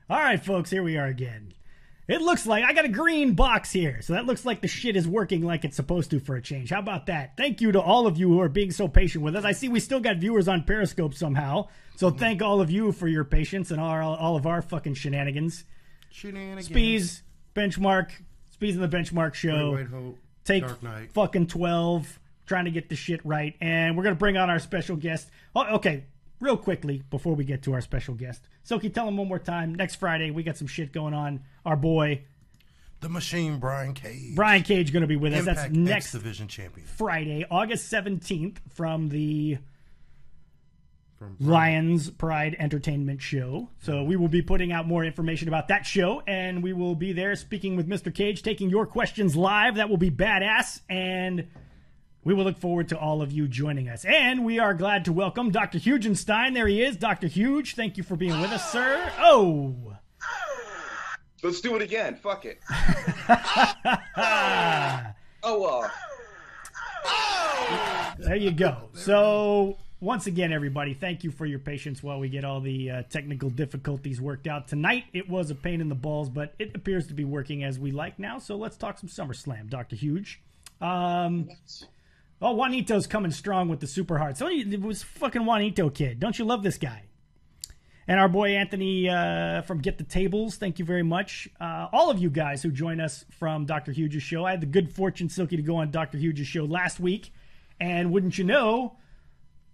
All right, folks, here we are again. It looks like I got a green box here, so that looks like the shit is working like it's supposed to for a change. How about that? Thank you to all of you who are being so patient with us. I see we still got viewers on Periscope somehow, so thank all of you for your patience and all of our fucking shenanigans. Spees, Benchmark, Spees in the Benchmark Show. Great White Hope, Take Dark Knight. fucking 12, trying to get the shit right, and we're going to bring on our special guest. Oh, okay. Real quickly, before we get to our special guest, Silky, tell him one more time. Next Friday, we got some shit going on. Our boy, the Machine, Brian Cage. Brian Cage, going to be with us. Impact That's next X Division champion. Friday, August 17th, from the Lions Pride Entertainment Show. So we will be putting out more information about that show, and we will be there speaking with Mr. Cage, taking your questions live. That will be badass, and we will look forward to all of you joining us. And we are glad to welcome Dr. Hugenstein. There he is. Dr. Huge, thank you for being with us, sir. Oh! Let's do it again. Fuck it. There you go. So, once again, everybody, thank you for your patience while we get all the technical difficulties worked out. Tonight, it was a pain in the balls, but it appears to be working as we like now. So, let's talk some SummerSlam, Dr. Huge. Oh, Juanito's coming strong with the super heart. So it was fucking Juanito kid. Don't you love this guy? And our boy Anthony from Get the Tables, thank you very much. All of you guys who join us from Dr. Huge's show. I had the good fortune, Silky, to go on Dr. Huge's show last week. And wouldn't you know,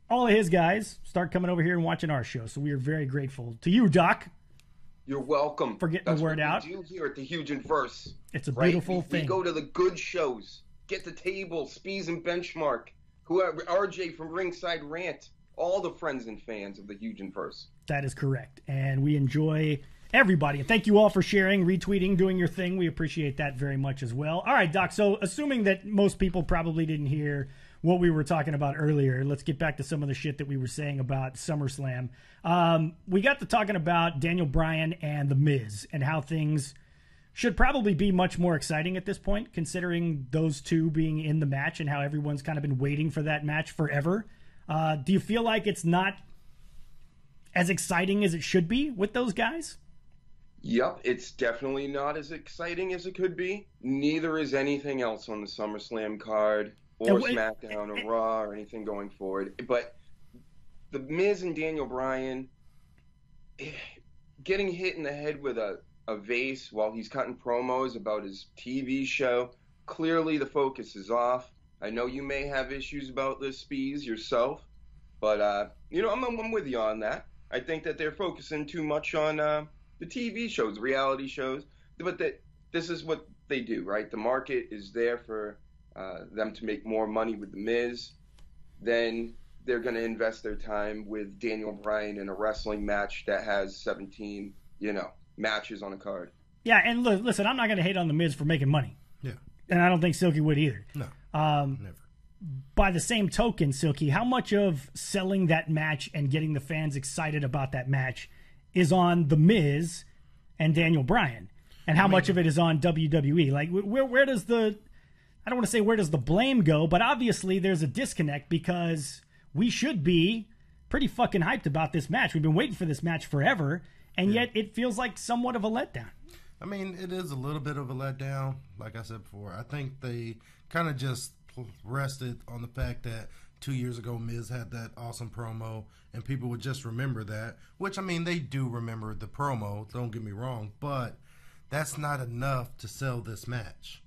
all of his guys start coming over here and watching our show. So we are very grateful to you, Doc. You're welcome. For getting the word out. We do here at the Hugenverse. It's a beautiful thing. We go to the good shows. Get the Table, Spees and Benchmark, whoever, RJ from Ringside Rant, all the friends and fans of the Hugenverse. That is correct. And we enjoy everybody. And thank you all for sharing, retweeting, doing your thing. We appreciate that very much as well. All right, Doc, so assuming that most people probably didn't hear what we were talking about earlier, let's get back to some of the shit that we were saying about SummerSlam. We got to talking about Daniel Bryan and The Miz and how things should probably be much more exciting at this point, considering those two being in the match and how everyone's kind of been waiting for that match forever. Do you feel like it's not as exciting as it should be with those guys? Yep, it's definitely not as exciting as it could be. Neither is anything else on the SummerSlam card or SmackDown or Raw or anything going forward. But The Miz and Daniel Bryan getting hit in the head with a vase while he's cutting promos about his TV show. Clearly the focus is off. I know you may have issues about this, Spees, yourself, but I'm with you on that. I think that they're focusing too much on the TV shows, reality shows, but this is what they do, right? The market is there for them to make more money with The Miz. Then they're going to invest their time with Daniel Bryan in a wrestling match that has 17, matches on a card. Yeah, and listen, I'm not going to hate on The Miz for making money. Yeah. And I don't think Silky would either. No, never. By the same token, Silky, how much of selling that match and getting the fans excited about that match is on The Miz and Daniel Bryan? And how much of it is on WWE? Like, where does the... I don't want to say where does the blame go, but obviously there's a disconnect because we should be pretty fucking hyped about this match. We've been waiting for this match forever, and yet it feels like somewhat of a letdown. I mean, it is a little bit of a letdown, like I said before. I think they kind of just rested on the fact that 2 years ago Miz had that awesome promo, and people would just remember that, which, I mean, they do remember the promo, don't get me wrong, but that's not enough to sell this match.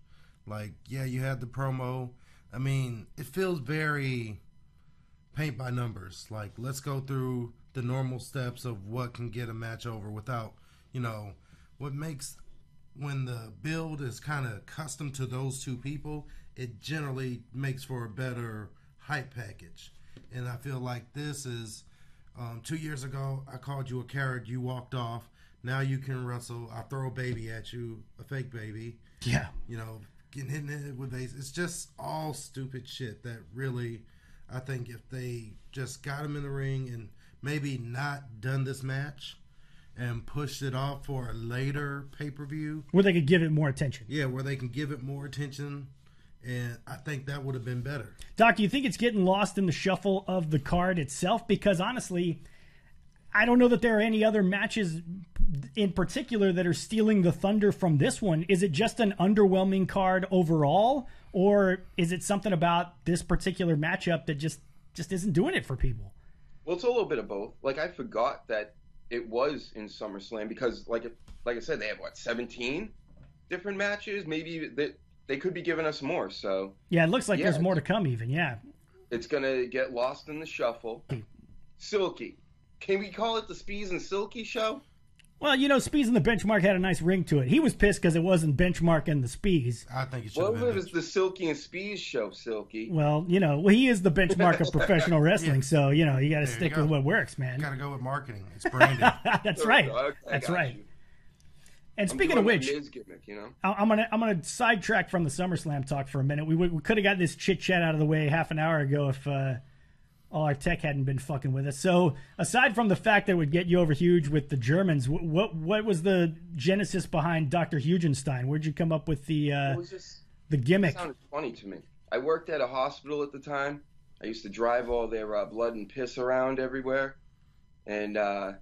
Like, yeah, you had the promo. I mean, it feels very paint by numbers. Like, let's go through the normal steps of what can get a match over without, what makes, when the build is kind of custom to those two people, it generally makes for a better hype package. And I feel like this is, 2 years ago, I called you a carrot, you walked off. Now you can wrestle. I throw a baby at you, a fake baby. Yeah. Getting hit in the head with base. It's just all stupid shit that really, I think if they just got him in the ring and maybe not done this match and pushed it off for a later pay-per-view. Where they could give it more attention. Yeah, where they can give it more attention. And I think that would have been better. Doc, do you think it's getting lost in the shuffle of the card itself? Because honestly, I don't know that there are any other matches in particular that are stealing the thunder from this one. Is it just an underwhelming card overall, or is it something about this particular matchup that just isn't doing it for people? Well, it's a little bit of both. Like, I forgot that it was in SummerSlam because, like I said, they have, 17 different matches? Maybe they could be giving us more, so... Yeah, it looks like there's more to come even, yeah. It's going to get lost in the shuffle. Silky. Can we call it the Spees and Silky show? Well, Spees and the Benchmark had a nice ring to it. He was pissed because it wasn't Benchmark and the Spees. I think it should have been. Well, it was the Silky and Spees show, Silky. Well, he is the benchmark of professional wrestling, so, you got to stick with what works, man. Got to go with marketing. It's branding. That's right. That's right. And speaking of which, gimmick, I'm gonna sidetrack from the SummerSlam talk for a minute. We could have got this chit chat out of the way half an hour ago if all our tech hadn't been fucking with us. So aside from the fact that it would get you over huge with the Germans, what was the genesis behind Dr. Hugenstein? Where'd you come up with the gimmick? It sounded funny to me. I worked at a hospital at the time. I used to drive all their blood and piss around everywhere, and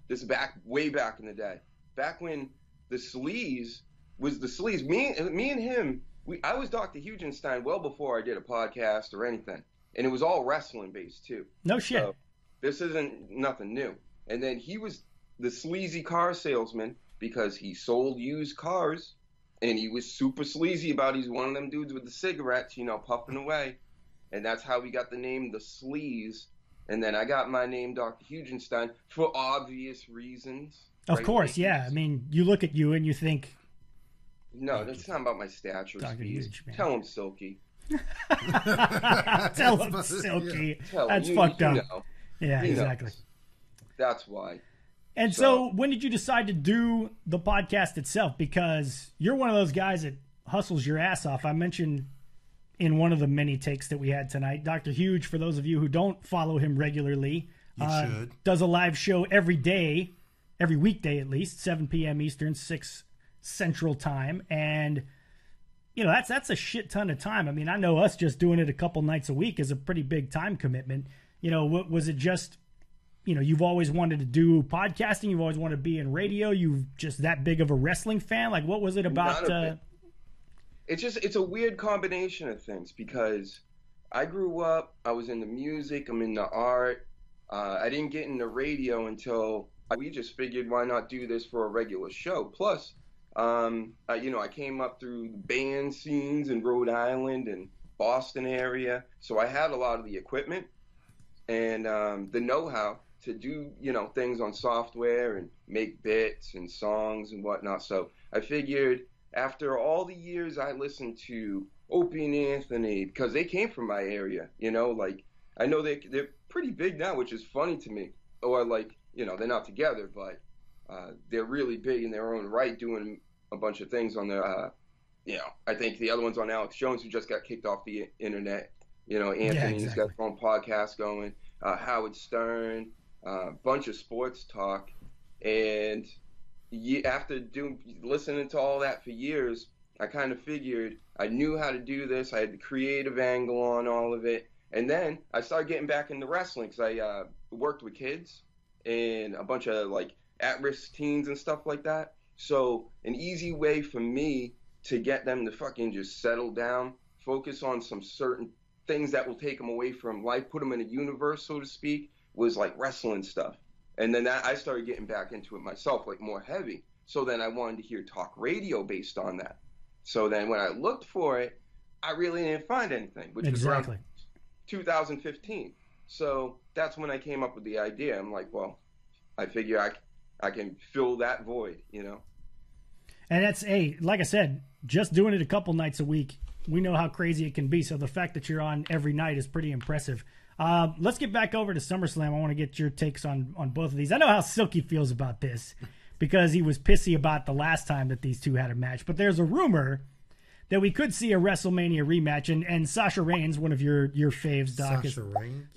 this is way back in the day, back when the Sleaze was the Sleaze. Me and him, I was Dr. Hugenstein well before I did a podcast or anything. And it was all wrestling based too. No shit. So this isn't nothing new. And then he was the sleazy car salesman because he sold used cars, and he was super sleazy about he's one of them dudes with the cigarettes, puffing away. And that's how we got the name the Sleaze. And then I got my name Dr. Hugenstein for obvious reasons. Of course, yeah. I mean, you look at you and you think... No, that's not about my stature. Tell him, Silky. Tell him, Silky. That's fucked up. Yeah, exactly. That's why. And so when did you decide to do the podcast itself? Because you're one of those guys that hustles your ass off. I mentioned in one of the many takes that we had tonight, Dr. Huge, for those of you who don't follow him regularly, does a live show every weekday at least, 7 p.m. Eastern, 6 Central Time. And, that's a shit ton of time. I mean, I know us just doing it a couple nights a week is a pretty big time commitment. Was it just, you've always wanted to do podcasting? You've always wanted to be in radio? You've just that big of a wrestling fan? Like, what was it about? It's a weird combination of things because I grew up, I was into music, I'm into art. I didn't get into radio until we just figured why not do this for a regular show. Plus, I came up through band scenes in Rhode Island and Boston area, so I had a lot of the equipment and the know-how to do, things on software and make bits and songs and whatnot. So I figured after all the years I listened to Opie and Anthony, because they came from my area, I know they're pretty big now, which is funny to me. Or they're not together, but they're really big in their own right, doing a bunch of things on their, I think the other one's on Alex Jones, who just got kicked off the internet. Anthony's got his own podcast going, Howard Stern, a bunch of sports talk. And after listening to all that for years, I kind of figured I knew how to do this. I had the creative angle on all of it. And then I started getting back into wrestling because I worked with kids and a bunch of at-risk teens and stuff like that. So an easy way for me to get them to fucking just settle down, focus on some certain things that will take them away from life, put them in a universe, so to speak, was wrestling stuff. And then I started getting back into it myself, more heavy. So then I wanted to hear talk radio based on that. So then when I looked for it, I really didn't find anything, which was around 2015. So that's when I came up with the idea. I'm like, well, I figure I can fill that void, And that's, like I said, just doing it a couple nights a week, we know how crazy it can be. So the fact that you're on every night is pretty impressive. Let's get back over to SummerSlam. I want to get your takes on both of these. I know how Silky feels about this because he was pissy about the last time that these two had a match. But there's a rumor that we could see a WrestleMania rematch. And Sasha Reigns, one of your faves, Doc, is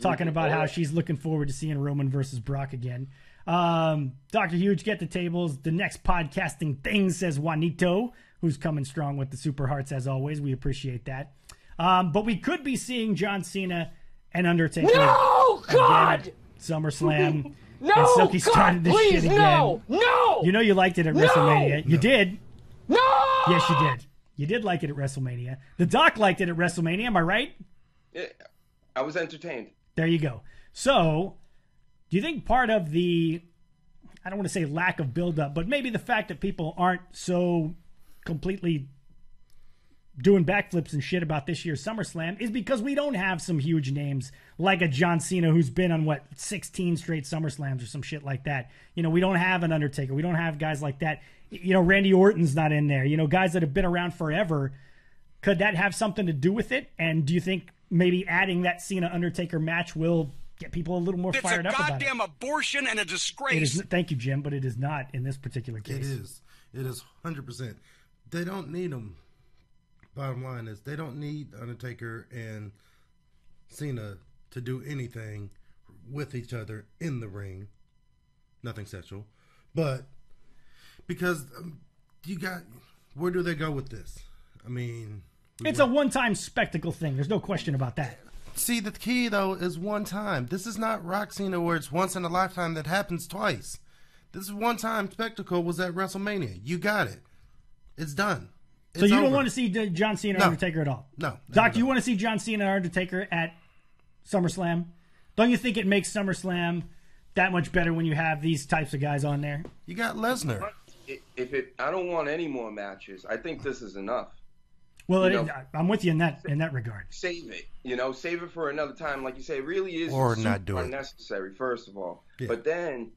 talking about how she's looking forward to seeing Roman versus Brock again. Dr. Huge, get the tables. The next podcasting thing, says Juanito, who's coming strong with the Super Hearts as always. We appreciate that. But we could be seeing John Cena and Undertaker no, God! again at SummerSlam. No, And Silky God, started this please, shit again. no! You know you liked it at WrestleMania. You did. No! Yes, you did. You did like it at WrestleMania. The Doc liked it at WrestleMania. Am I right? Yeah, I was entertained. There you go. So, do you think part of the, I don't want to say lack of buildup, but maybe the fact that people aren't so completely doing backflips and shit about this year's SummerSlam is because we don't have some huge names like a John Cena who's been on, 16 straight SummerSlams or some shit like that. You know, we don't have an Undertaker. We don't have guys like that. You know, Randy Orton's not in there. You know, guys that have been around forever. Could that have something to do with it? And do you think maybe adding that Cena-Undertaker match will get people a little more fired up about it? It's a goddamn abortion and a disgrace. It is, thank you, Jim, but it is not in this particular case. It is. It is 100%. They don't need them. Bottom line is they don't need Undertaker and Cena to do anything with each other in the ring. Nothing sexual. But because where do they go with this? I mean, it's a one-time spectacle thing. There's no question about that. See, the key, though, is one time. This is not Rock Cena where it's once in a lifetime that happens twice. This one-time spectacle was at WrestleMania. You got it. It's done. So you don't want to see John Cena or Undertaker at all? No. Doc, do you want to see John Cena or Undertaker at SummerSlam? Don't you think it makes SummerSlam that much better when you have these types of guys on there? You got Lesnar. I don't want any more matches. I think this is enough. Well, I'm with you in that regard. Save it. Save it for another time. Like you say, it really is unnecessary, first of all. Yeah. But then,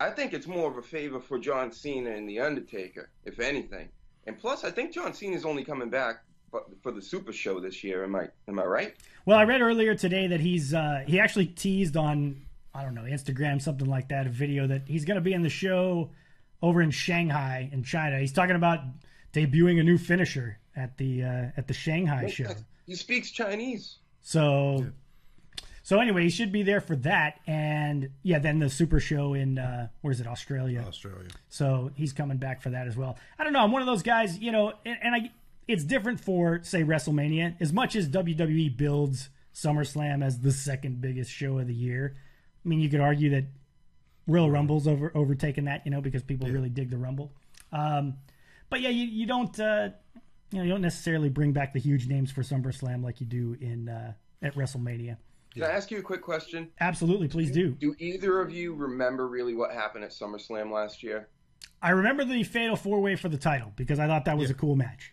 I think it's more of a favor for John Cena and The Undertaker, if anything. And plus, I think John Cena's only coming back for the Super Show this year. Am I right? Well, I read earlier today that he actually teased on, I don't know, Instagram, something like that, a video that he's going to be in the show over in Shanghai in China. He's talking about debuting a new finisher at the Shanghai show. He speaks Chinese. So anyway, he should be there for that. And yeah, then the Super Show in where is it? Australia. So he's coming back for that as well. I don't know. I'm one of those guys, it's different for, say, WrestleMania. As much as WWE builds SummerSlam as the second biggest show of the year, I mean, you could argue that Royal Rumble's overtaken that, because people really dig the Rumble. But yeah, you don't you don't necessarily bring back the huge names for SummerSlam like you do at WrestleMania. Can I ask you a quick question? Absolutely, please do. Do either of you remember really what happened at SummerSlam last year? I remember the Fatal 4-Way for the title because I thought that was a cool match.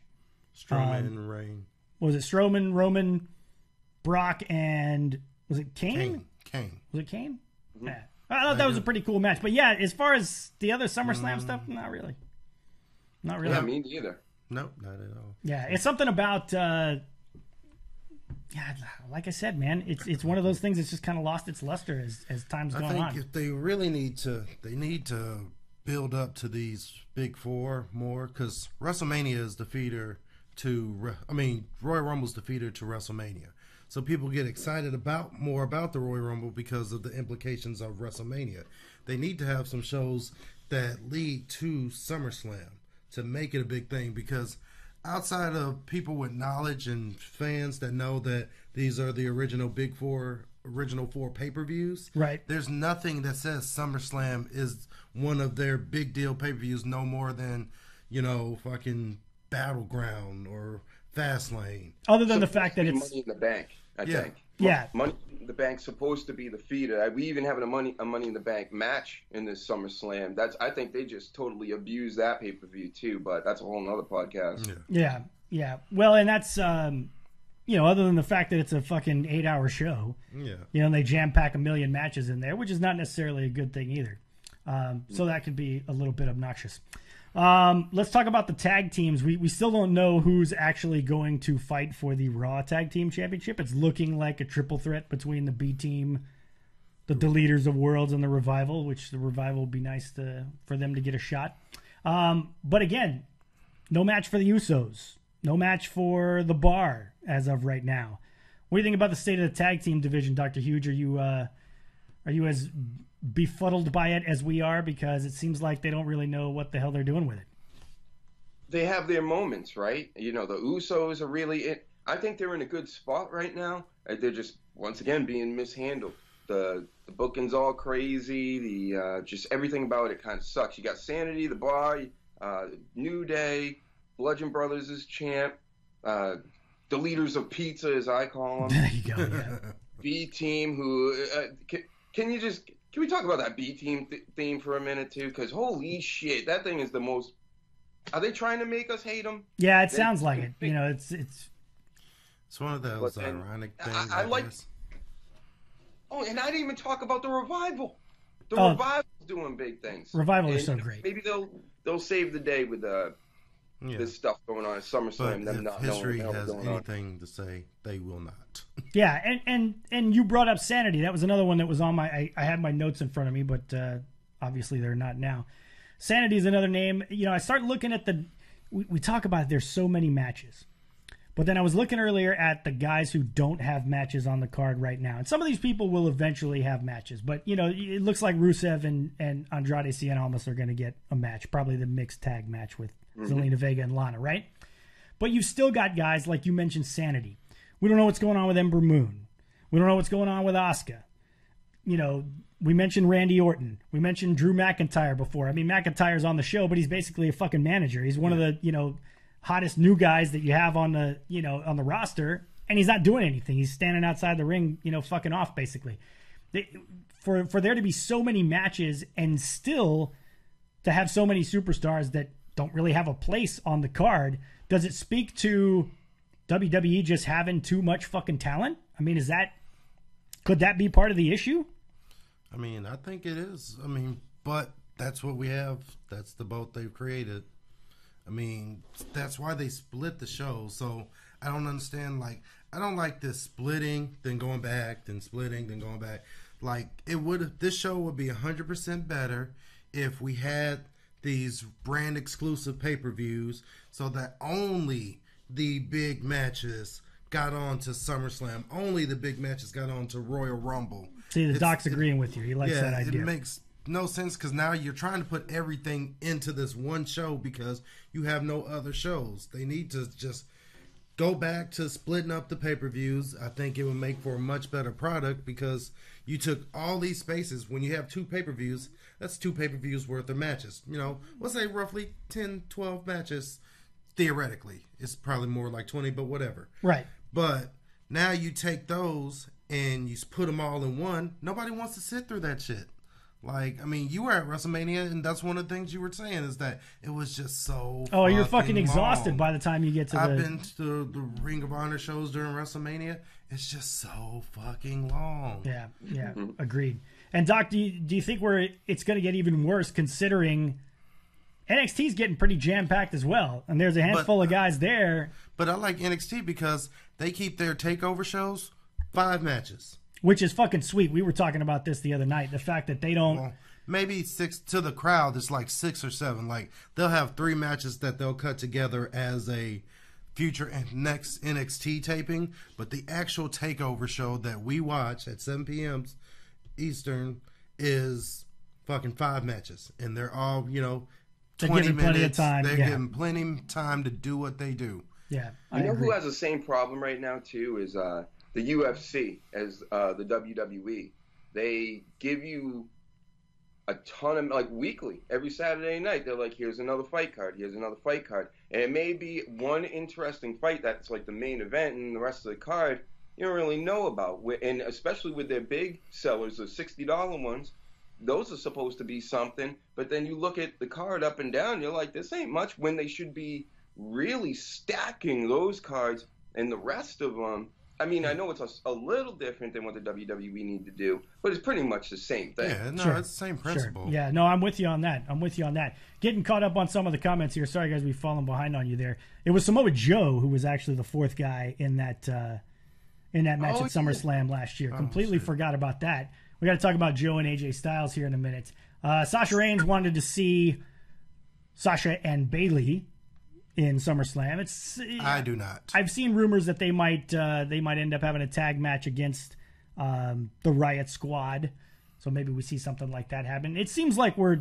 Strowman and Reign. Was it Strowman, Roman, Brock, and was it Kane? Kane. Was it Kane? Mm-hmm. Yeah. I thought that was a pretty cool match. But yeah, as far as the other SummerSlam stuff, not really. Not really. Yeah, me neither. Nope, not at all. Yeah, it's something about like I said, man, it's one of those things that's just kind of lost its luster as time's gone on. I think if they really need to build up to these big four more, because WrestleMania is the feeder to, Royal Rumble's the feeder to WrestleMania. So people get excited more about the Royal Rumble because of the implications of WrestleMania. They need to have some shows that lead to SummerSlam to make it a big thing, because outside of people with knowledge and fans that know that these are the original four pay-per-views, right? There's nothing that says SummerSlam is one of their big deal pay-per-views no more than, fucking Battleground or Fastlane. Other than the fact that it's Money in the Bank, I think. Yeah. Money in the Bank's supposed to be the feeder. We even have a Money in the Bank match in this SummerSlam. I think they just totally abuse that pay-per-view too, but that's a whole nother podcast. Yeah. Well, and that's other than the fact that it's a fucking 8-hour show. Yeah. And they jam-pack 1 million matches in there, which is not necessarily a good thing either. So that could be a little bit obnoxious. Let's talk about the tag teams. We still don't know who's actually going to fight for the Raw Tag Team Championship. It's looking like a triple threat between the B Team, the Deleters of Worlds, and the Revival, which the Revival would be nice for them to get a shot. But again, no match for the Usos. No match for the Bar as of right now. What do you think about the state of the tag team division, Dr. Huge? Are you as befuddled by it as we are, because it seems like they don't really know what the hell they're doing with it? They have their moments, right? The Usos are really I think they're in a good spot right now. They're just once again being mishandled. The booking's all crazy. The just everything about it kind of sucks. You got Sanity, The Bar, New Day, Bludgeon Brothers is champ, the Leaders of Pizza, as I call them. There you go. Yeah. B Team, who can we talk about that B Team theme for a minute too? Because holy shit, that thing is the most. Are they trying to make us hate them? Yeah, it sounds like it. You know, it's one of those ironic things. I like. Oh, and I didn't even talk about the Revival. The Revival's doing big things. Revival is so great. Maybe they'll save the day with this stuff going on at SummerSlam. But them not if history knowing has anything to say, they will not. Yeah, and you brought up Sanity. That was another one that was on my. I had my notes in front of me, but obviously they're not now. Sanity is another name. You know, I start looking at we talk about there's so many matches. But then I was looking earlier at the guys who don't have matches on the card right now. And some of these people will eventually have matches. But, you know, it looks like Rusev and Andrade Cien Almas are going to get a match. Probably the mixed tag match with Zelina Vega and Lana, right? But you've still got guys, like you mentioned, Sanity. We don't know what's going on with Ember Moon. We don't know what's going on with Asuka. You know, we mentioned Randy Orton. We mentioned Drew McIntyre before. I mean, McIntyre's on the show, but he's basically a fucking manager. He's one of the, you know, hottest new guys that you have on the, you know, on the roster, and he's not doing anything. He's standing outside the ring, you know, fucking off basically. For there to be so many matches and still to have so many superstars that don't really have a place on the card, does it speak to WWE just having too much fucking talent? I mean, could that be part of the issue? I mean, I think it is. I mean, but that's what we have. That's the boat they've created. I mean, that's why they split the show. So I don't understand. Like, I don't like this splitting, then going back, then splitting, then going back. Like, this show would be 100% better if we had these brand exclusive pay-per-views so that only the big matches got on to SummerSlam. Only the big matches got on to Royal Rumble. See, the Doc's agreeing with you. He likes that idea. It makes no sense because now you're trying to put everything into this one show because you have no other shows. They need to just go back to splitting up the pay-per-views. I think it would make for a much better product because you took all these spaces. When you have 2 pay-per-views, that's 2 pay-per-views worth of matches. You know, let's say roughly 10, 12 matches theoretically. It's probably more like 20, but whatever. Right. But now you take those and you put them all in one. Nobody wants to sit through that shit. Like, I mean, you were at WrestleMania, and that's one of the things you were saying is that it was just so. Oh, you're fucking exhausted by the time you get to I've been to the Ring of Honor shows during WrestleMania. It's just so fucking long. Yeah, agreed. And Doc, do you think it's going to get even worse considering NXT's getting pretty jam packed as well, and there's a handful of guys there. But I like NXT because they keep their takeover shows 5 matches. Which is fucking sweet. We were talking about this the other night. The fact that they don't... Well, maybe 6 to the crowd. It's like 6 or 7. Like, they'll have 3 matches that they'll cut together as a future and next NXT taping. But the actual takeover show that we watch at 7 p.m. Eastern is fucking 5 matches. And they're all, 20 minutes. Plenty of time. They're getting plenty of time to do what they do. Yeah. You know who has the same problem right now, too, is... the UFC as the WWE. They give you a ton of, like, weekly, every Saturday night. They're like, here's another fight card, here's another fight card. And it may be one interesting fight that's like the main event, and the rest of the card you don't really know about. And especially with their big sellers, the $60 ones, those are supposed to be something. But then you look at the card up and down, you're like, this ain't much, when they should be really stacking those cards and the rest of them. I mean, I know it's a little different than what the WWE need to do, but it's pretty much the same thing. Yeah, no, it's the same principle. Sure. Yeah, no, I'm with you on that. Getting caught up on some of the comments here. Sorry, guys, we've fallen behind on you there. It was Samoa Joe who was actually the 4th guy in that match at SummerSlam last year. Completely forgot about that. We got to talk about Joe and AJ Styles here in a minute. Sasha Reigns wanted to see Sasha and Bayley in SummerSlam. I do not. I've seen rumors that they might end up having a tag match against the Riot Squad, so maybe we see something like that happen. It seems like we're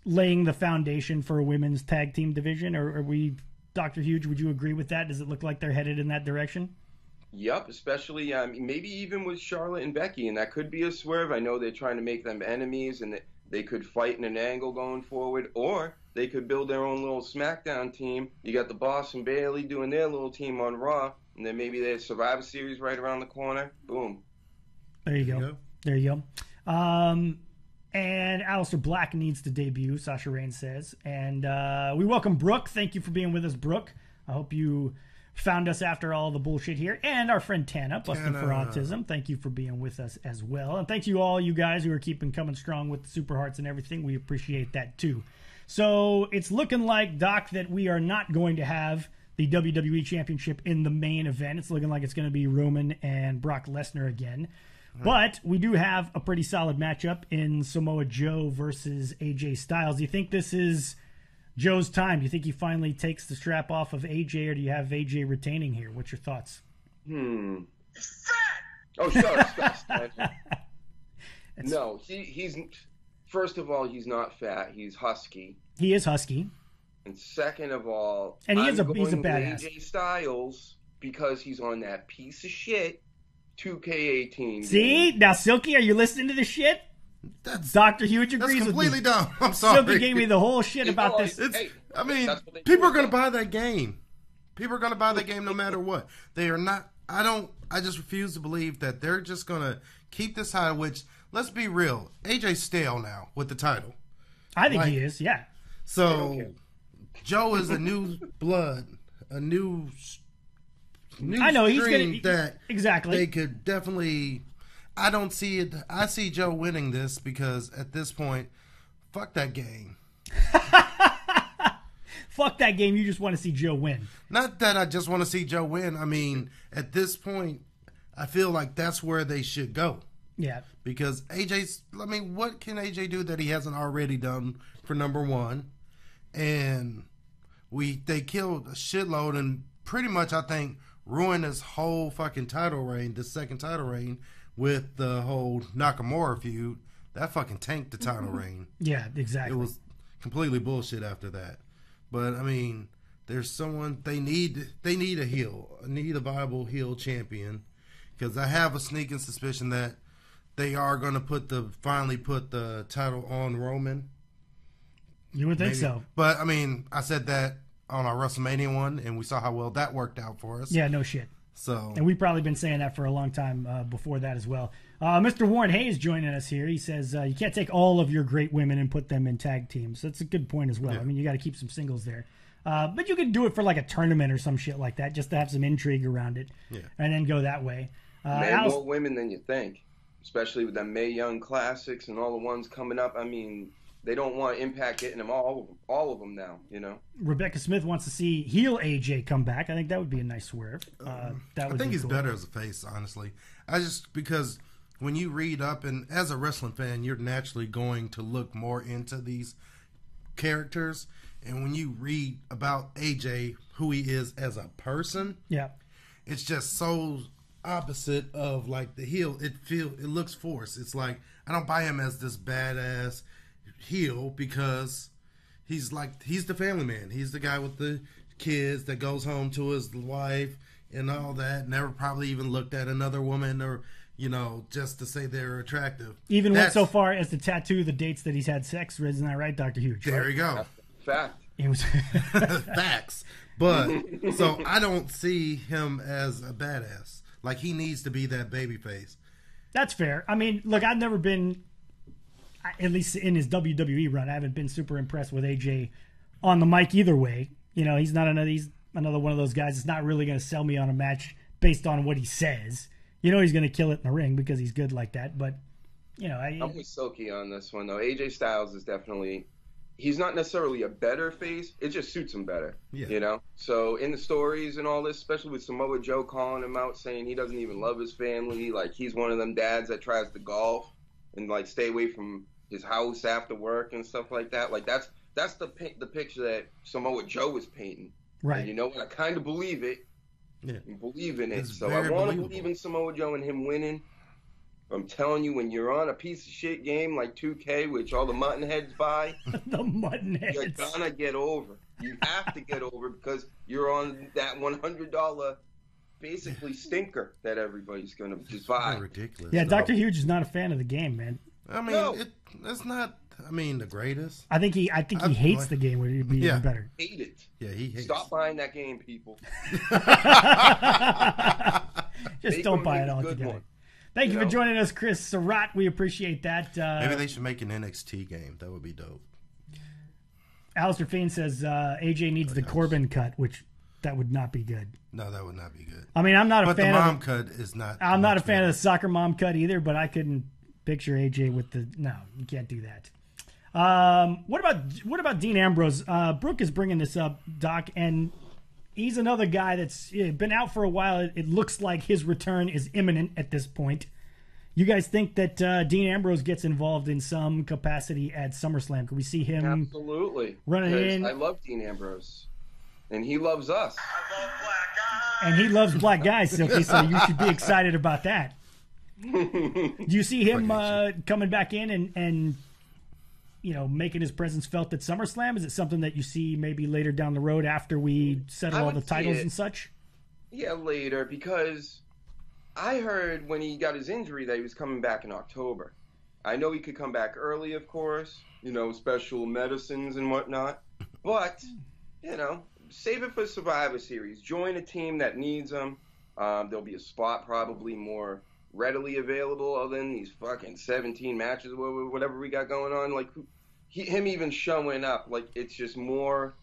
laying the foundation for a women's tag team division. Or are we, Dr. Huge? Would you agree with that? Does it look like they're headed in that direction? Yep, especially maybe even with Charlotte and Becky, and that could be a swerve. I know they're trying to make them enemies, and they could fight in an angle going forward, or they could build their own little SmackDown team. You got the Boss and Bailey doing their little team on Raw, and then maybe their Survivor Series right around the corner. Boom. There you go. There you go. And Aleister Black needs to debut, Sasha Reigns says. And we welcome Brooke. Thank you for being with us, Brooke. I hope you found us after all the bullshit here. And our friend Tana, Busting for Autism. Thank you for being with us as well. And thank you all you guys who are keeping coming strong with the Super Hearts and everything. We appreciate that too. So it's looking like, Doc, that we are not going to have the WWE Championship in the main event. It's looking like it's going to be Roman and Brock Lesnar again. But we do have a pretty solid matchup in Samoa Joe versus AJ Styles. Do you think this is Joe's time? Do you think he finally takes the strap off of AJ, or do you have AJ retaining here? What's your thoughts? Oh, sorry. No, he's first of all, he's not fat. He's husky. He is husky. And second of all, and he's a badass. AJ Styles because he's on that piece of shit 2K18. See? Game. Now, Silky, are you listening to this shit? Dr. Huge agrees that's completely with me. dumb. I'm sorry. Silky gave me the whole shit about this. I mean, people are going to buy that game. People are going to buy that game no matter what. They are not. I just refuse to believe that they're just going to keep this high, which, let's be real, AJ's stale now with the title. I think he is, yeah. So, Joe is a new blood, a new I know he's gonna that exactly. They could definitely. I don't see it. I see Joe winning this because at this point, fuck that game. Fuck that game. You just want to see Joe win. Not that I just want to see Joe win. I mean, at this point, I feel like that's where they should go. Yeah. Because AJ's. I mean, what can AJ do that he hasn't already done for number one? And they killed a shitload and pretty much, I think, ruined his whole fucking title reign, the second title reign, with the whole Nakamura feud. That fucking tanked the title reign. Yeah, exactly. It was completely bullshit after that. But I mean, there's someone they need a heel, need a viable heel champion, because I have a sneaking suspicion that they are going to finally put the title on Roman. You would think so. But I mean, I said that on our WrestleMania one, and we saw how well that worked out for us. Yeah, no shit. So, and we've probably been saying that for a long time before that as well. Mr. Warren Hayes joining us here. He says you can't take all of your great women and put them in tag teams. That's a good point as well. Yeah. I mean, you got to keep some singles there. But you could do it for like a tournament or some shit like that, just to have some intrigue around it, and then go that way. More women than you think, especially with the Mae Young Classics and all the ones coming up. I mean, they don't want Impact getting them all of them now, you know. Rebecca Smith wants to see heel AJ come back. I think that would be a nice swerve. I think he's better as a face, honestly. Because when you read up, and as a wrestling fan, you're naturally going to look more into these characters. And when you read about AJ, who he is as a person, it's just so opposite of like the heel. It looks forced. It's like I don't buy him as this badass heel because he's the family man. He's the guy with the kids that goes home to his wife and all that. Never probably even looked at another woman or, you know, just to say they're attractive. Even went so far as to tattoo the dates that he's had sex. Isn't that right, Dr. Huge? There you go. Fact. It was facts. But so I don't see him as a badass. Like he needs to be that baby face. That's fair. I mean, look, I've never been, at least in his WWE run, I haven't been super impressed with AJ on the mic either way. You know, he's another one of those guys that's not really going to sell me on a match based on what he says. You know he's going to kill it in the ring because he's good like that. But, you know, I'm with Silky on this one, though. AJ Styles is definitely, he's not necessarily a better face. It just suits him better, you know? So in the stories and all this, especially with Samoa Joe calling him out, saying he doesn't even love his family, like he's one of them dads that tries to golf and, like, stay away from his house after work and stuff like that. Like, that's the picture that Samoa Joe was painting. Right. And you know what? I kind of believe it. Yeah. I believe in it. It's so I want to believe in Samoa Joe and him winning. I'm telling you, when you're on a piece of shit game like 2K, which all the mutton heads buy, the mutton heads, you're gonna get over. You have to get over because you're on that $100 basically stinker that everybody's going to just buy. Ridiculous. Yeah, though. Dr. Huge is not a fan of the game, man. I mean, No. it's not. I mean, the greatest. I think he hates the game. Would be Yeah. even better. Hate it. Yeah, he hates. Stop buying that game, people. Just Make don't them buy make it a all good together. one. Thank you You for know? joining us, Chris Surratt. We appreciate that. Maybe they should make an NXT game. That would be dope. Alistair Fiend says AJ needs the Corbin cut, which that would not be good. No, that would not be good. I mean, I'm not a But the fan mom of. cut is not. I'm not a much fan of better. the soccer mom cut either, but I couldn't picture AJ with the. No, you can't do that. What about Dean Ambrose? Brooke is bringing this up, Doc, and he's another guy that's been out for a while. It looks like his return is imminent at this point. You guys think that Dean Ambrose gets involved in some capacity at SummerSlam? Could we see him Absolutely. running Because in? I love Dean Ambrose. And he loves us. And he loves black guys, Silky, so you should be excited about that. Do you see him coming back in and making his presence felt at SummerSlam? Is it something that you see maybe later down the road after we settle I all the would see titles it. and such? Yeah, later, because I heard when he got his injury that he was coming back in October. I know he could come back early, of course, special medicines and whatnot. But, save it for Survivor Series. Join a team that needs him. There'll be a spot probably more readily available other than these fucking 17 matches, whatever we got going on. Like, him even showing up, like, it's just more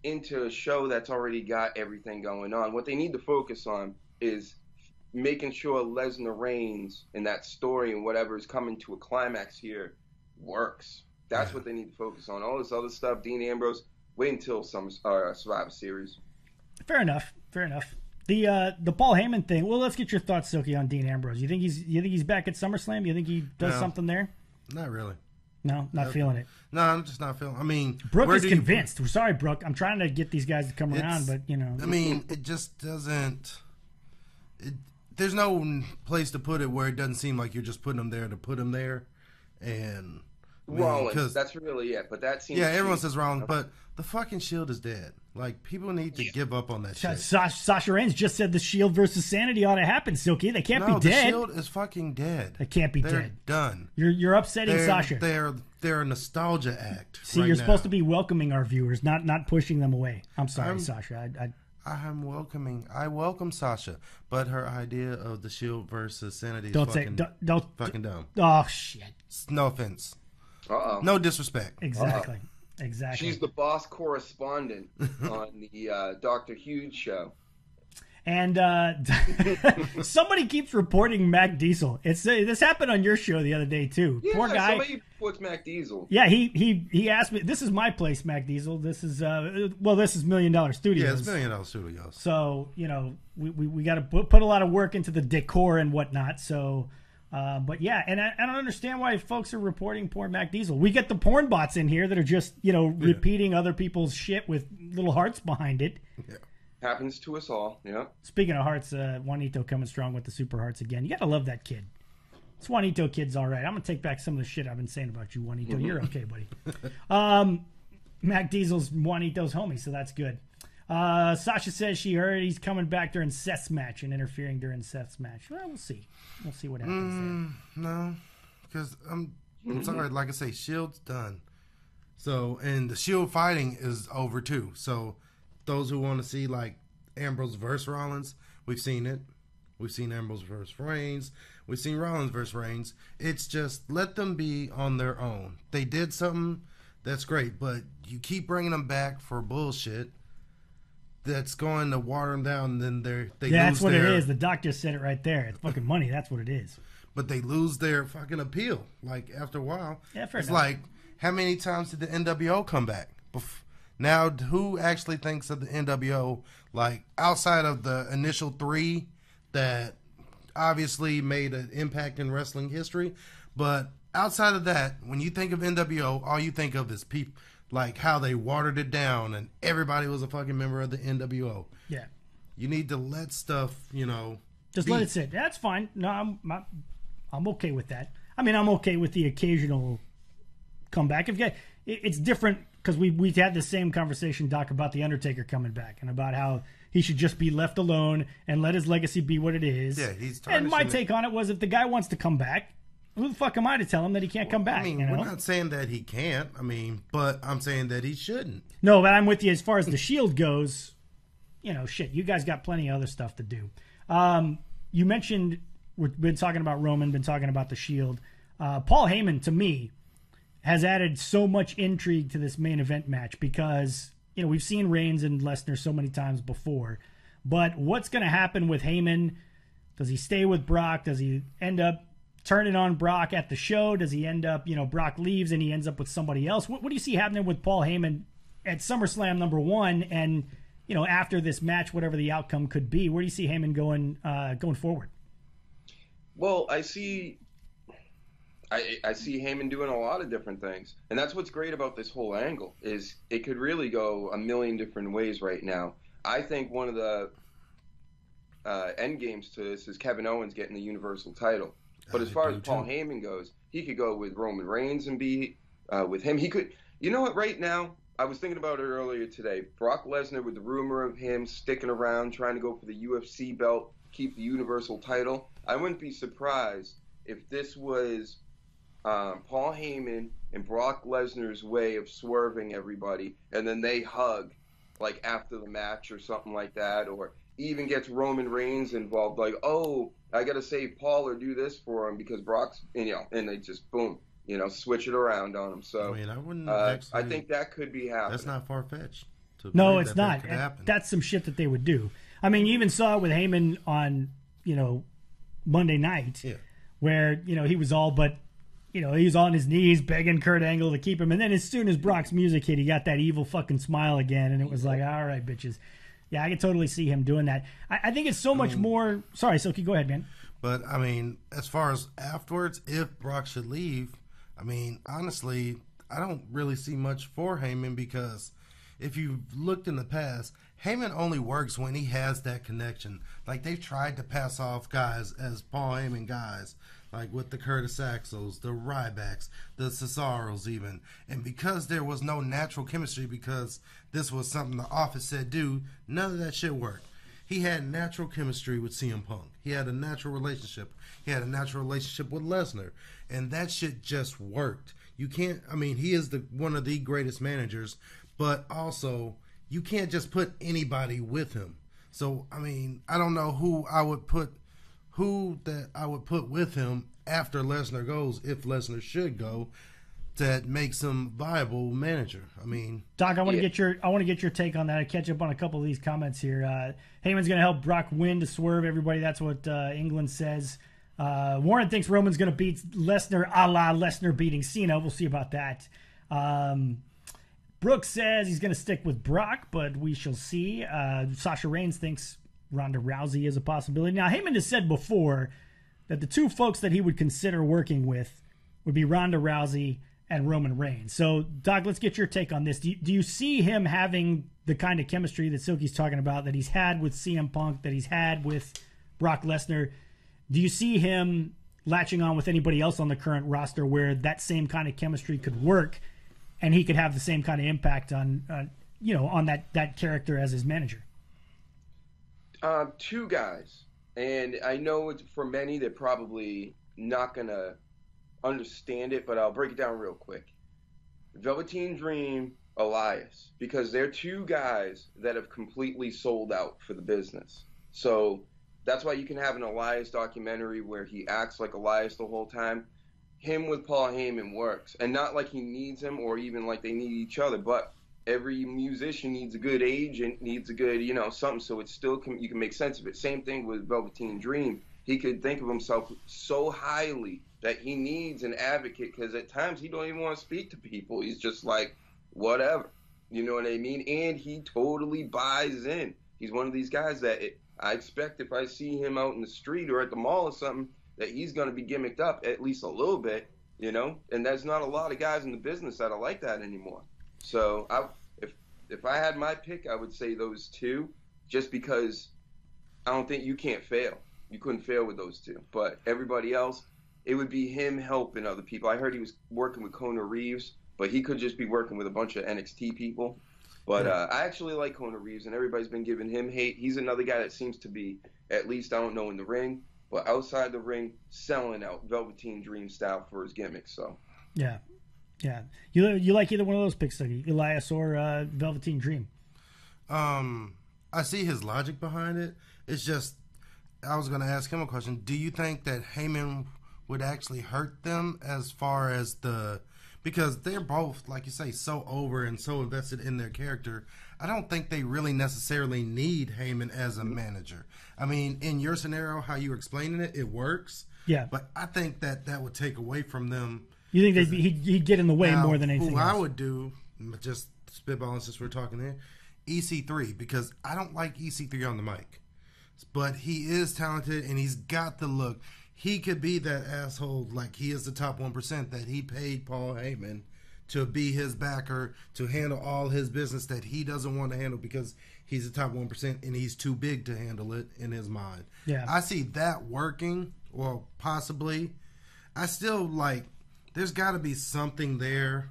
into a show that's already got everything going on. What they need to focus on is making sure Lesnar reigns and that story and whatever is coming to a climax here works. That's what they need to focus on. All this other stuff, Dean Ambrose, wait until Survivor Series. Fair enough. The Paul Heyman thing. Well, let's get your thoughts, Silky, on Dean Ambrose. You think he's back at SummerSlam? You think he does something there? Not really. No, not feeling it. No, I'm just not feeling. I mean, Brooke where is do you- convinced. We're sorry, Brooke. I'm trying to get these guys to come around, but I mean, it just doesn't. There's no place to put it where it doesn't seem like you're just putting them there to put them there, and I mean, Rollins, that's really it. But that seems everyone cheap. says Rollins, but the fucking Shield is dead. Like, people need to give up on that shit. Sasha Reigns just said the Shield versus Sanity ought to happen, Silky. They can't No, be the dead. Shield is fucking dead. They can't be They're dead. done. You're upsetting Sasha. They're a nostalgia act. See, right you're now. supposed to be welcoming our viewers, not pushing them away. I'm sorry, Sasha. I'm welcoming. I welcome Sasha, but her idea of the Shield versus Sanity is Don't say fucking, don't. fucking dumb. Oh shit! No offense. Uh-oh. No disrespect. Exactly. Exactly. She's the boss correspondent on the Dr. Huge show. And somebody keeps reporting Mac Diesel. This happened on your show the other day too. Yeah, Poor guy. somebody reports Mac Diesel. Yeah, he asked me. This is my place, Mac Diesel. This is this is $1 Million Studios. Yeah, it's $1 Million Studios. So we got to put a lot of work into the decor and whatnot. So. But yeah, and I don't understand why folks are reporting poor Mac Diesel. We get the porn bots in here that are just repeating other people's shit with little hearts behind it. Yeah. Happens to us all. Yeah. Speaking of hearts, Juanito coming strong with the super hearts again. You gotta love that kid. This Juanito kid's all right. I'm gonna take back some of the shit I've been saying about you, Juanito. You're okay, buddy. Mac Diesel's Juanito's homie, so that's good. Sasha says she heard he's coming back during Seth's match and interfering during Seth's match. Well, we'll see. We'll see what happens there. No, because I'm sorry. Like I say, Shield's done. So, and the Shield fighting is over too. So, those who want to see like Ambrose versus Rollins, we've seen it. We've seen Ambrose versus Reigns. We've seen Rollins versus Reigns. It's just let them be on their own. They did something that's great, but you keep bringing them back for bullshit. That's going to water them down, and then That's what it is. The doctor said it right there. It's fucking money. That's what it is. But they lose their fucking appeal. Like, after a while. Yeah, fair it's enough. like, how many times did the NWO come back? Now, who actually thinks of the NWO, like, outside of the initial 3 that obviously made an impact in wrestling history? But outside of that, when you think of NWO, all you think of is people. Like how they watered it down and everybody was a fucking member of the NWO. Yeah. You need to let stuff, Just be. let it sit. That's fine. No, I'm okay with that. I mean, I'm okay with the occasional comeback. It's different because we had the same conversation, Doc, about the Undertaker coming back and about how he should just be left alone and let his legacy be what it is. Yeah, he's and my tarnishing it. take on it was, if the guy wants to come back, who the fuck am I to tell him that he can't come back? I mean, you know? we're not saying that he can't. I mean, but I'm saying that he shouldn't. No, but I'm with you as far as the Shield goes. You know, shit, you guys got plenty of other stuff to do. You mentioned we've been talking about Roman, been talking about the Shield. Paul Heyman, to me, has added so much intrigue to this main event match because, you know, we've seen Reigns and Lesnar so many times before. But what's going to happen with Heyman? Does he stay with Brock? Does he end up turning on Brock at the show? Does he end up, you know, Brock leaves and he ends up with somebody else? What do you see happening with Paul Heyman at SummerSlam #1 and, you know, after this match, whatever the outcome could be? Where do you see Heyman going forward? Well, I see Heyman doing a lot of different things, and that's what's great about this whole angle is it could really go a million different ways right now. I think one of the end games to this is Kevin Owens getting the Universal title. But as far as Paul Heyman goes, he could go with Roman Reigns and be with him. He could, you know what, right now, I was thinking about it earlier today. Brock Lesnar, with the rumor of him sticking around, trying to go for the UFC belt, keep the Universal title, I wouldn't be surprised if this was Paul Heyman and Brock Lesnar's way of swerving everybody, and then they hug, like, after the match or something like that, or even gets Roman Reigns involved, like, oh, I got to save Paul or do this for him because Brock's, you know, and they just, boom, you know, switch it around on him. So, I mean, I wouldn't I think that could be happening. That's not far-fetched. No, it's not. That's some shit that they would do. I mean, you even saw it with Heyman on, you know, Monday night, where, you know, he was all but, you know, he was on his knees begging Kurt Angle to keep him. And then as soon as Brock's music hit, he got that evil fucking smile again. And it was like, all right, bitches. Yeah, I can totally see him doing that. I think it's so much more. Sorry, Silky, go ahead, man. But, I mean, as far as afterwards, if Brock should leave, I mean, honestly, I don't really see much for Heyman because if you've looked in the past, Heyman only works when he has that connection. Like, they've tried to pass off guys as Paul Heyman guys, like with the Curtis Axels, the Rybacks, the Cesaros even. And because there was no natural chemistry, because this was something the office said do, none of that shit worked. He had natural chemistry with CM Punk. He had a natural relationship. He had a natural relationship with Lesnar. And that shit just worked. You can't, I mean, he is one of the greatest managers, but also you can't just put anybody with him. So, I mean, I don't know who I would put with him after Lesnar goes, if Lesnar should go, that makes him viable manager. I mean, Doc, I want to get your take on that. I catch up on a couple of these comments here. Heyman's going to help Brock win to swerve everybody. That's what England says. Warren thinks Roman's going to beat Lesnar, a la Lesnar beating Cena. We'll see about that. Brooks says he's going to stick with Brock, but we shall see. Sasha Reigns thinks Ronda Rousey is a possibility. Now, Heyman has said before that the two folks that he would consider working with would be Ronda Rousey and Roman Reigns. So, Doc, let's get your take on this. Do you see him having the kind of chemistry that Silky's talking about, that he's had with CM Punk, that he's had with Brock Lesnar? Do you see him latching on with anybody else on the current roster where that same kind of chemistry could work and he could have the same kind of impact on that character as his manager? Two guys. And I know it's, for many, they're probably not going to understand it, but I'll break it down real quick. Velveteen Dream, Elias, because they're two guys that have completely sold out for the business. So that's why you can have an Elias documentary where he acts like Elias the whole time. Him with Paul Heyman works, and not like he needs him or even like they need each other, but every musician needs a good agent, needs a good, something, so it's still you can make sense of it. Same thing with Velveteen Dream. He could think of himself so highly that he needs an advocate, because at times he don't even want to speak to people. He's just like, whatever. You know what I mean? And he totally buys in. He's one of these guys that I expect if I see him out in the street or at the mall or something, that he's going to be gimmicked up at least a little bit, And there's not a lot of guys in the business that are like that anymore. So if I had my pick, I would say those two, just because I don't think you can't fail. You couldn't fail with those two. But everybody else, it would be him helping other people. I heard he was working with Kona Reeves, but he could just be working with a bunch of NXT people. But I actually like Kona Reeves, and everybody's been giving him hate. He's another guy that seems to be, at least I don't know in the ring, but outside the ring, selling out Velveteen Dream style for his gimmick. So yeah. You like either one of those picks, Elias or Velveteen Dream? I see his logic behind it. It's just, I was going to ask him a question. Do you think that Heyman would actually hurt them as far as because they're both, like you say, so over and so invested in their character. I don't think they really necessarily need Heyman as a manager. I mean, in your scenario, how you were explaining it, it works. Yeah. But I think that would take away from them. You think he'd get in the way more than anything else? I would do, just spitballing since we're talking here, EC3, because I don't like EC3 on the mic. But he is talented and he's got the look. He could be that asshole, like he is the top 1%, that he paid Paul Heyman to be his backer, to handle all his business that he doesn't want to handle because he's the top 1% and he's too big to handle it in his mind. Yeah. I see that working, well, possibly. I still there's got to be something there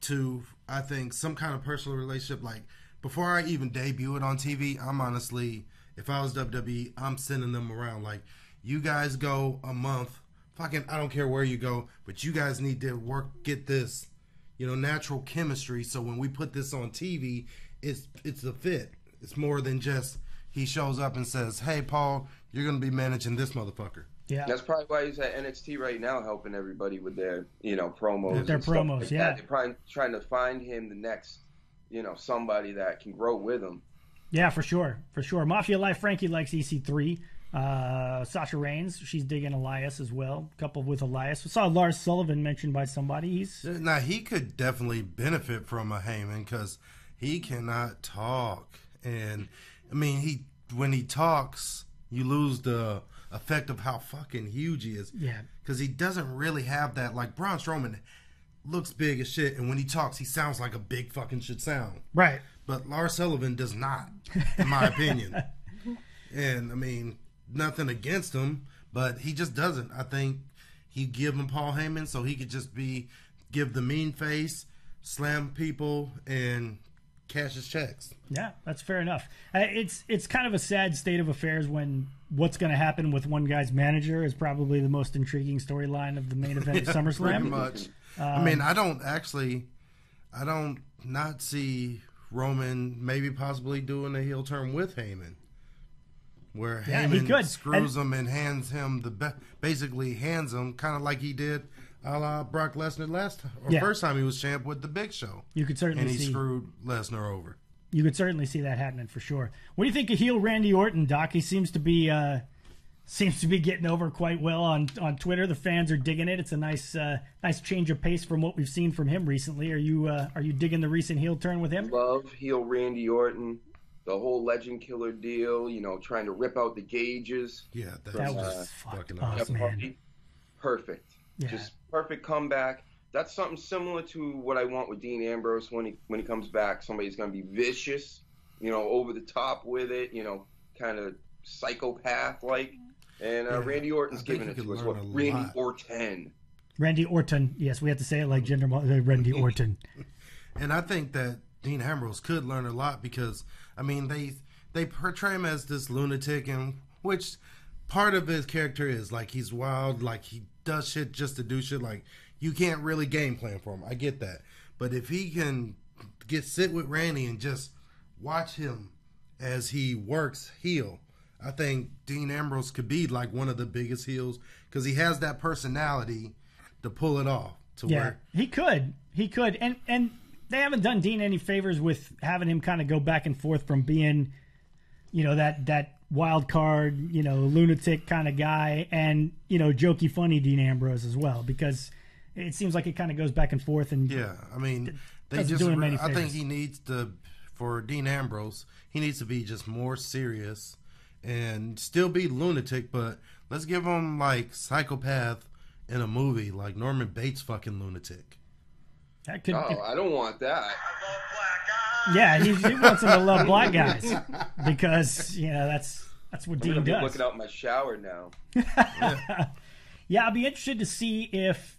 to, I think, some kind of personal relationship. Like, before I even debut it on TV, I'm honestly, if I was WWE, I'm sending them around. Like, you guys go a month, fucking, I don't care where you go, but you guys need to get this, natural chemistry. So when we put this on TV, it's the fit. It's more than just he shows up and says, "Hey, Paul, you're going to be managing this motherfucker." Yeah, that's probably why he's at NXT right now, helping everybody with their, promos. Their promos, like yeah. They're probably trying to find him the next, somebody that can grow with him. Yeah, for sure. Mafia Life Frankie likes EC3. Sasha Reigns, she's digging Elias as well, coupled with Elias. We saw Lars Sullivan mentioned by somebody. Now, he could definitely benefit from a Heyman because he cannot talk. And, I mean, when he talks, you lose the effect of how fucking huge he is. Yeah. Because he doesn't really have that. Like, Braun Strowman looks big as shit, and when he talks, he sounds like a big fucking should sound. Right. But Lars Sullivan does not, in my opinion. And, I mean, nothing against him, but he just doesn't. I think he give him Paul Heyman so he could just give the mean face, slam people, and cash his checks. Yeah, that's fair enough. It's kind of a sad state of affairs when what's going to happen with one guy's manager is probably the most intriguing storyline of the main event of SummerSlam. Pretty much. I mean, I don't not see Roman maybe possibly doing a heel turn with Heyman, where Heyman screws him and hands him basically hands him kind of like he did a la Brock Lesnar first time he was champ with the Big Show. You could certainly see screwed Lesnar over. You could certainly see that happening for sure. What do you think of heel Randy Orton, Doc? He seems to be getting over quite well on Twitter. The fans are digging it. It's a nice change of pace from what we've seen from him recently. Are you digging the recent heel turn with him? Love heel Randy Orton. The whole Legend Killer deal, trying to rip out the gauges. Yeah, that was fucking awesome, man. Perfect. Yeah. Just perfect comeback. That's something similar to what I want with Dean Ambrose when he comes back. Somebody's going to be vicious, over the top with it, kind of psychopath-like. And Randy Orton's giving it to us. Randy Orton. Randy Orton. Yes, we have to say it like Randy Orton. And I think that Dean Ambrose could learn a lot because, I mean, they portray him as this lunatic, and which part of his character is like he's wild, like he does shit just to do shit. Like, you can't really game plan for him. I get that. But if he can sit with Randy and just watch him as he works heel, I think Dean Ambrose could be like one of the biggest heels because he has that personality to pull it off. He could, and they haven't done Dean any favors with having him kind of go back and forth from being, that wild card, lunatic kind of guy, and jokey, funny Dean Ambrose as well, because it seems like it kind of goes back and forth. And yeah, I mean, I think he needs to, for Dean Ambrose, he needs to be just more serious and still be lunatic, but let's give him like psychopath in a movie, like Norman Bates fucking lunatic. I don't want that. Yeah, he wants him to love black guys because that's what Dean does. I'm looking out my shower now. Yeah, I'll be interested to see if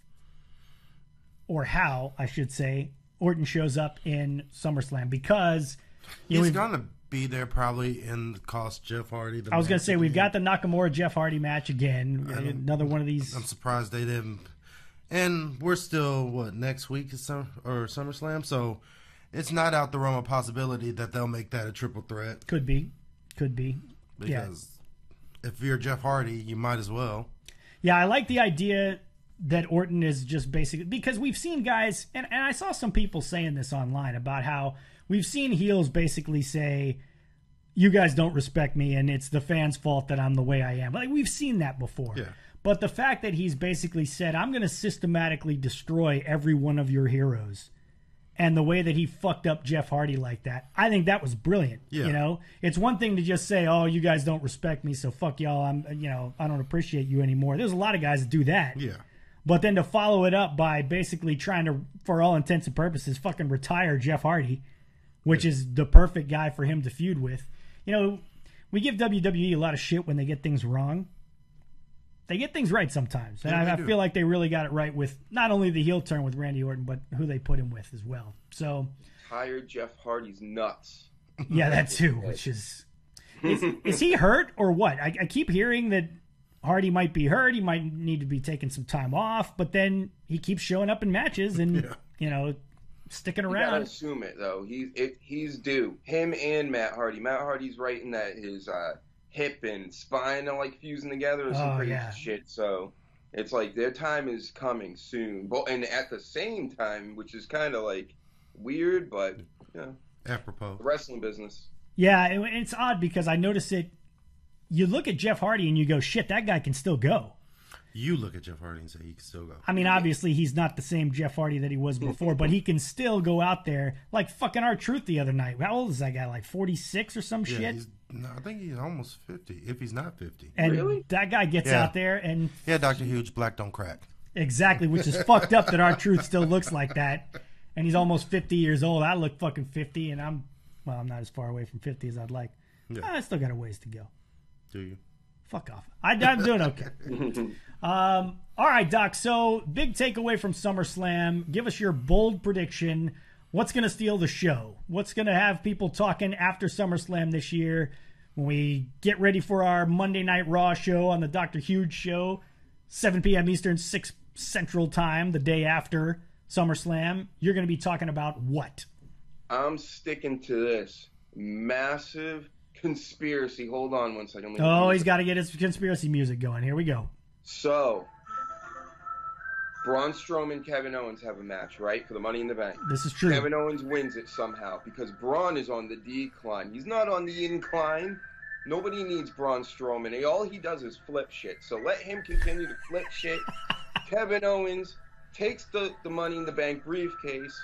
or how, I should say, Orton shows up in SummerSlam, because he's going to be there probably and cost Jeff Hardy. I was going to say, we've got the Nakamura-Jeff Hardy match again. Another one of these. I'm surprised they didn't. And we're still, next week is SummerSlam? So it's not out the realm of possibility that they'll make that a triple threat. Could be. Because if you're Jeff Hardy, you might as well. Yeah, I like the idea that Orton is just basically, because we've seen guys, and I saw some people saying this online about how we've seen heels basically say, you guys don't respect me and it's the fans' fault that I'm the way I am. Like, we've seen that before. Yeah. But the fact that he's basically said, I'm going to systematically destroy every one of your heroes, and the way that he fucked up Jeff Hardy like that, I think that was brilliant. Yeah. You know, it's one thing to just say, oh, you guys don't respect me, so fuck y'all. I don't appreciate you anymore. There's a lot of guys that do that. Yeah. But then to follow it up by basically trying to, for all intents and purposes, fucking retire Jeff Hardy, which is the perfect guy for him to feud with. You know, we give WWE a lot of shit when they get things wrong. They get things right sometimes. And I feel like they really got it right with not only the heel turn with Randy Orton, but who they put him with as well. So, tired Jeff Hardy's nuts. Yeah, that too, which is he hurt or what? I keep hearing that Hardy might be hurt. He might need to be taking some time off, but then he keeps showing up in matches and, sticking around. You gotta assume it, though. He's due. Him and Matt Hardy. Matt Hardy's writing that his hip and spine are like fusing together or some crazy shit. So it's like their time is coming soon. But and at the same time, which is kind of like weird, but apropos the wrestling business. Yeah, it's odd because I notice it. You look at Jeff Hardy and you go, shit, that guy can still go. You look at Jeff Hardy and say he can still go. I mean, obviously he's not the same Jeff Hardy that he was before, but he can still go out there like fucking R-Truth the other night. How old is that guy? Like 46 or some shit? I think he's almost 50, if he's not 50. And really? That guy gets out there and... Yeah, Dr. Huge, black don't crack. Exactly, which is fucked up that R-Truth still looks like that. And he's almost 50 years old. I look fucking 50, and I'm not as far away from 50 as I'd like. Yeah. I still got a ways to go. Do you? Fuck off. I'm doing okay. All right, Doc. So, big takeaway from SummerSlam. Give us your bold prediction. What's going to steal the show? What's going to have people talking after SummerSlam this year when we get ready for our Monday Night Raw show on the Dr. Huge show, 7 p.m. Eastern, 6 Central Time, the day after SummerSlam? You're going to be talking about what? I'm sticking to this massive conspiracy. Hold on one second. Oh, he's got to get his conspiracy music going. Here we go. So, Braun Strowman, Kevin Owens have a match, right, for the Money in the Bank. This is true. Kevin Owens wins it somehow because Braun is on the decline. He's not on the incline. Nobody needs Braun Strowman. All he does is flip shit. So let him continue to flip shit. Kevin Owens takes the Money in the Bank briefcase,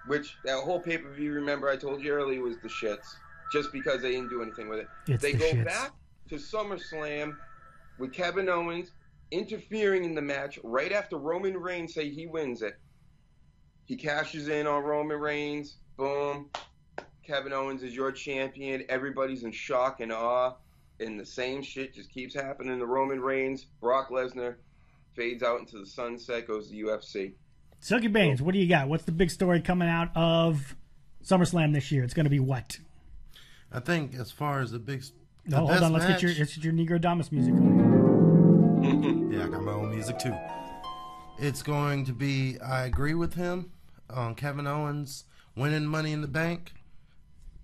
which that whole pay-per-view, remember I told you earlier, was the shits, just because they didn't do anything with it. They go back to SummerSlam with Kevin Owens interfering in the match right after Roman Reigns say he wins it. He cashes in on Roman Reigns. Boom. Kevin Owens is your champion. Everybody's in shock and awe. And the same shit just keeps happening to Roman Reigns. Brock Lesnar fades out into the sunset, goes to UFC. Silky Baines, what do you got? What's the big story coming out of SummerSlam this year? It's going to be what? I think as far as the big... hold on. Let's get your Negro Damas music going. Yeah, I got my own music too. It's going to be, I agree with him on Kevin Owens winning Money in the Bank,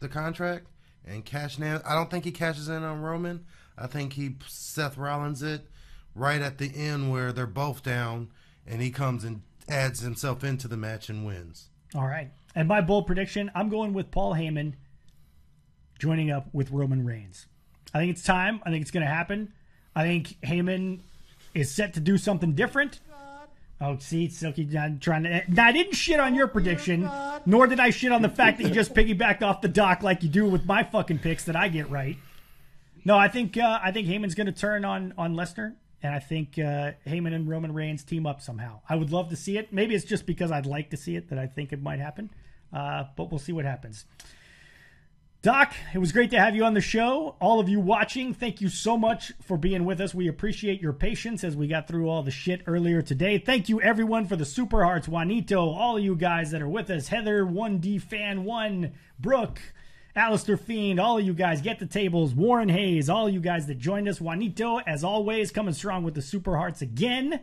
the contract, and cashing in. I don't think he cashes in on Roman. I think he Seth Rollins it right at the end where they're both down, and he comes and adds himself into the match and wins. All right. And my bold prediction, I'm going with Paul Heyman joining up with Roman Reigns. I think it's time. I think it's going to happen. I think Heyman is set to do something different. Oh, see, Silky, I'm trying to... Now, I didn't shit on your prediction, nor did I shit on the fact that you just piggybacked off the dock like you do with my fucking picks that I get right. No, I think Heyman's going to turn on Lesnar, and I think Heyman and Roman Reigns team up somehow. I would love to see it. Maybe it's just because I'd like to see it that I think it might happen, but we'll see what happens. Doc, it was great to have you on the show. All of you watching, thank you so much for being with us. We appreciate your patience as we got through all the shit earlier today. Thank you, everyone, for the Super Hearts, Juanito, all of you guys that are with us, Heather, 1D Fan 1, Brooke, Alistair Fiend, all of you guys, Get the Tables, Warren Hayes, all of you guys that joined us. Juanito, as always, coming strong with the Super Hearts again.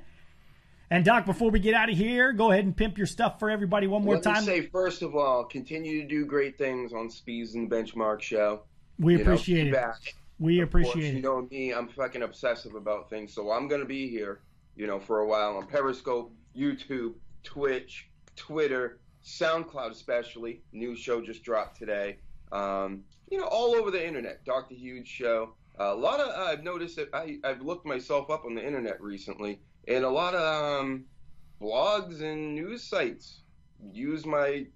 And Doc, before we get out of here, go ahead and pimp your stuff for everybody one more time. Let me say, first of all, continue to do great things on Speeds and the Benchmark Show. We appreciate it. Back. We appreciate it. You know me, I'm fucking obsessive about things, so I'm going to be here, for a while on Periscope, YouTube, Twitch, Twitter, SoundCloud especially. New show just dropped today. All over the internet. Dr. Huge Show. I've noticed that I've looked myself up on the internet recently. And a lot of blogs and news sites use my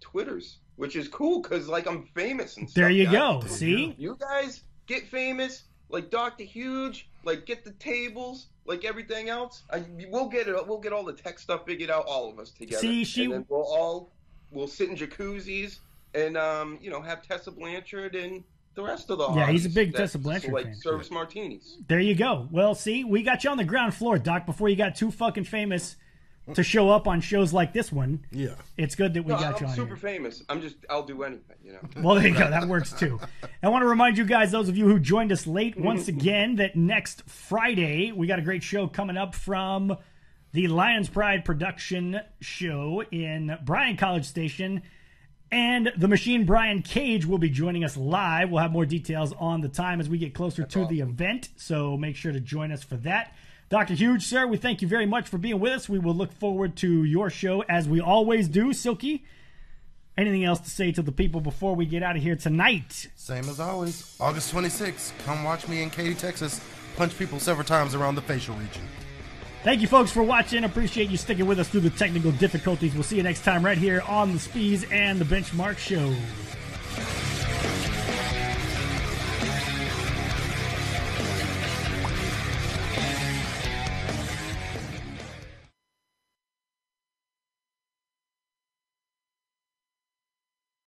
Twitters, which is cool because, I'm famous and stuff. There you go. See? You guys get famous, like Dr. Huge, like Get the Tables, like everything else. We'll get it. We'll get all the tech stuff figured out, all of us together. See, and then we'll sit in jacuzzis and have Tessa Blanchard and the rest of the yeah, he's a big Tessa Blanchard fan. Service martinis. There you go. Well, see, we got you on the ground floor, Doc, before you got too fucking famous to show up on shows like this one. Yeah. It's good that we got you on I'm super here. famous. I'll do anything, Well, there you go. That works too. I want to remind you guys, those of you who joined us late, once again, that next Friday, we got a great show coming up from the Lions Pride production show in Bryan College Station. And the Machine Brian Cage will be joining us live. We'll have more details on the time as we get closer to the event, so make sure to join us for that. Dr. Huge, sir, we thank you very much for being with us. We will look forward to your show as we always do. Silky, anything else to say to the people before we get out of here tonight? Same as always. August 26th, come watch me in Katy, Texas, punch people several times around the facial region. Thank you, folks, for watching. Appreciate you sticking with us through the technical difficulties. We'll see you next time right here on the Speeds and the Benchmark Show.